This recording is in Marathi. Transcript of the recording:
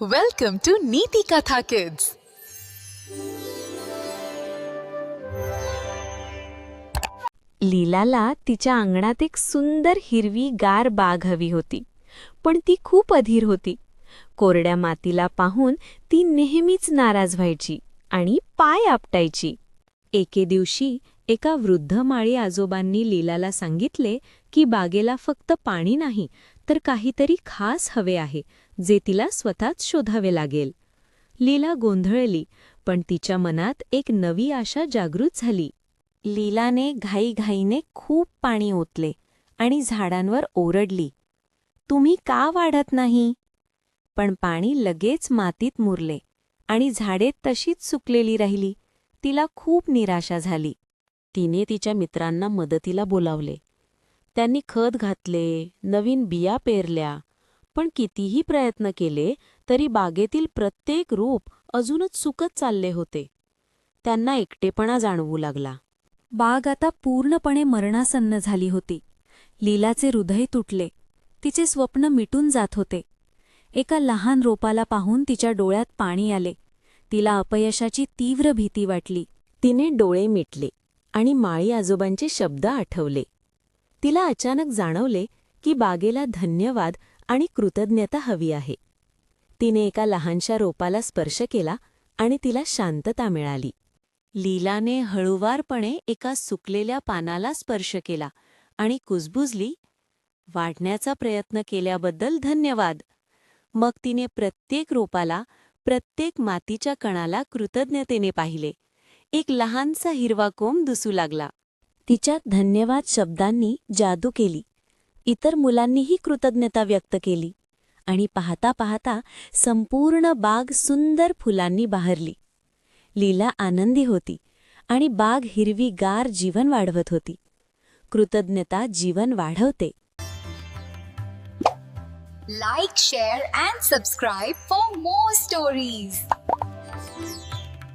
Welcome to Neeti Katha Kids. लीलाला तिच्या अंगणात एक सुंदर हिरवी गार बाग हवी होती, पण ती खूप अधीर होती. कोरड्या मातीला पाहून ती नेहमीच नाराज व्हायची आणि पाय आपटायची. एके दिवशी एका वृद्ध माळी आजोबांनी लीलाला सांगितले की बागेला फक्त पाणी नाही तर काहीतरी खास हवे आहे, जे तिला स्वतःच शोधावे लागेल. लीला गोंधळली, पण तिच्या मनात एक नवी आशा जागृत झाली. लीलाने घाईघाईने खूप पाणी ओतले आणि झाडांवर ओरडली, तुम्ही का वाढत नाही? पण पाणी लगेच मातीत मुरले आणि झाडे तशीच सुकलेली राहिली. तिला खूप निराशा झाली. तिने तिच्या मित्रांना मदतीला बोलावले. त्यांनी खत घातले, नवीन बिया पेरल्या, पण कितीही प्रयत्न केले तरी बागेतील प्रत्येक रोप अजूनच सुकत चालले होते. त्यांना एकटेपणा जाणवू लागला. बाग आता पूर्णपणे मरणासन्न झाली होती. लीलाचे हृदय तुटले. तिचे स्वप्न मिटून जात होते. एका लहान रोपाला पाहून तिच्या डोळ्यात पाणी आले. तिला अपयशाची तीव्र भीती वाटली. तिने डोळे मिटले आणि माळी आजोबांचे शब्द आठवले. तिला अचानक जाणवले की बागेला धन्यवाद आणि कृतज्ञता हवी आहे. तिने एका लहानशा रोपाला स्पर्श केला आणि तिला शांतता मिळाली. लीलाने हळुवारपणे एका सुकलेल्या पानाला स्पर्श केला आणि कुजबुजली, वाढण्याचा प्रयत्न केल्याबद्दल धन्यवाद. मग तिने प्रत्येक रोपाला, प्रत्येक मातीच्या कणाला कृतज्ञतेने पाहिले. एक लहानसा हिरवा कोंब दिसू लागला. तिच्या धन्यवाद शब्दांनी जादू केली. इतर मुलांनीही कृतज्ञता व्यक्त केली आणि पाहता पाहता संपूर्ण बाग सुंदर फुलांनी बहरली. लीला आनंदी होती आणि बाग हिरवी गार जीवन वाढवत होती. कृतज्ञता जीवन वाढवते. Like, share and subscribe for more stories.